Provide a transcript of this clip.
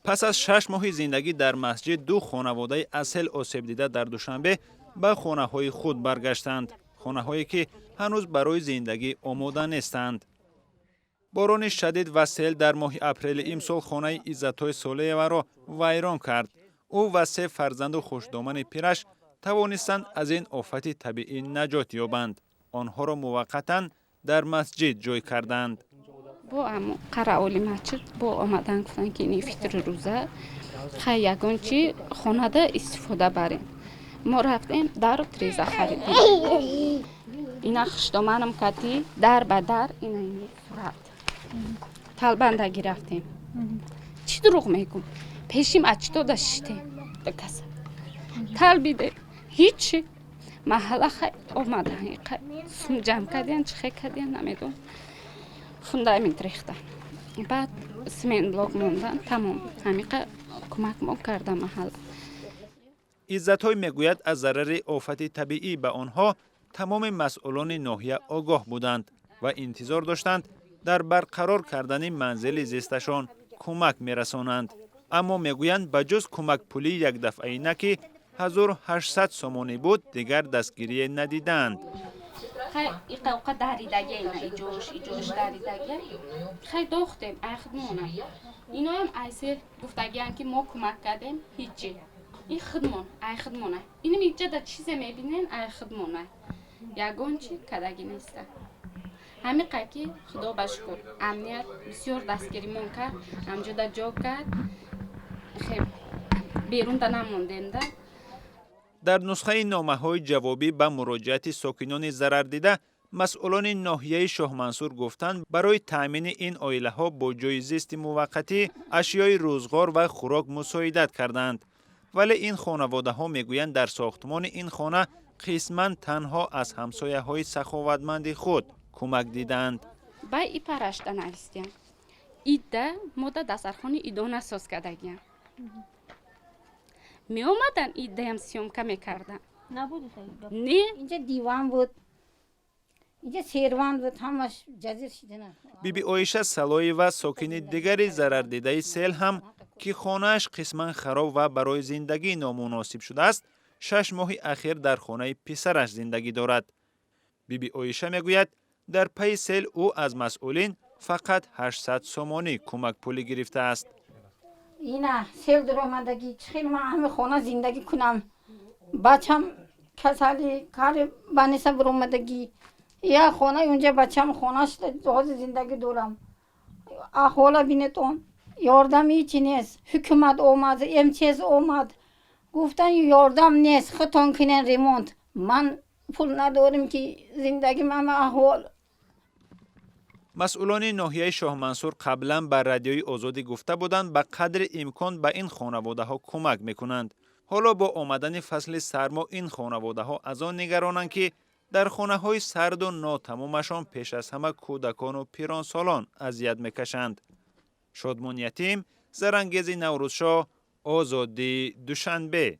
پس از 6 ماه زندگی در مسجد، دو خانواده از سیل آسیب دیده در دوشنبه به خانه‌های خود برگشتند. خانه‌هایی که هنوز برای زندگی آماده نیستند. باران شدید و سیل در ماه اپریل امسال خانه عزت‌های صالحی‌وا را ویران کرد. او و 3 فرزند و خوشدامن پیرش توانستند از این آفت طبیعی نجات یابند. آنها را موقتاً در مسجد جای کردند. با امو قرائولی مسجد با آمدن گفتن که این فطر روزه خیلی یگان چی خانده استفاده بریم. ما رفتیم در و تریزه خریدیم. اینا خشتامنم کتی در به در این صورت طلبنده گرفتیم. چی دروغ میگم؟ پیشیم اچتو داشتیم کس طلبیده هیچی محله خیلی آمدن سم جمع کردین چه خیلی کردین نمیدون فوندامنت ریختن بعد سمنت بلوک موندن تمام همیقه کمک ما کرده محله. عزت‌های میگوید از ضرر آفت طبیعی به آنها تمام مسئولان ناحیه آگاه بودند و انتظار داشتند در برقرار کردن منزل زیستشان کمک میرسانند. اما میگویند بجز کمک پولی یک دفعه که 1800 سومانی بود دیگر دستگیری ندیدند. خیلی اوقات دریدگی ایجوش دریدگی خیلی دختیم اخدمونه اینا هم ایسه گفتگیان که ما کمک کردیم هیچی این خدمون ای خدمونه اینم اینجا در چیزی میبینین ای خدمونه یگان چی کدگی نیسته همین قیقی خدا بشکر امنیت بسیار دستگیری مون کرد همجا در جا کرد خیلی بیرون در نموندیم در در نسخه نامه‌های جوابی به مراجعت ساکنان ضرر دیده، مسئولان ناحیه شاه منصور گفتند برای تأمین این عائله‌ها با جای زیست موقتی اشیای روزگار و خوراک مساعدت کردند. ولی این خانواده‌ها میگویند در ساختمان این خانه قسماً تنها از همسایه‌های سخاوتمند خود کمک دیدند. با ای پرشتن هستیم. ایده مدت دسترخوان ایدونه ساز کردگیم. می اومدن ایده هم سیومکه میکردن. نبود خیلی. نه. اینجا دیوان بود. اینجا سیروان بود همش جزیر شده نه. بیبی عایشه سلایی و ساکن دیگری ضرر دیده سیل هم که خانه‌اش قسماً خراب و برای زندگی نامناسب شده است، 6 ماه اخیر در خانه پسرش زندگی دارد. بیبی عایشه میگوید در پی سیل او از مسئولین فقط 800 سومانی کمک پولی گرفته است. اینا سیل در آمدگی چخیل من همه خانه زندگی کنم. بچم کسالی کار بانیسه بر آمدگی یا خانه اونجا بچم خانهش داز زندگی دارم. احوالا بینتون یاردم هیچی نیست. حکومت آمد امتیاز آمد گفتن یاردم نیست خطان کنین ریمونت. من پول ندارم که زندگی من احوال. مسئولان ناحیه شاه منصور قبلا بر رادیوی آزادی گفته بودند به قدر امکان به این خانواده ها کمک میکنند. حالا با آمدن فصل سرما این خانواده ها از آن نگرانند که در خانه های سرد و ناتمامشان پیش از همه کودکان و پیرانسالان اذیت میکشند. شادمان یتیم، زرنگیز نوروزشاه، آزادی، دوشنبه.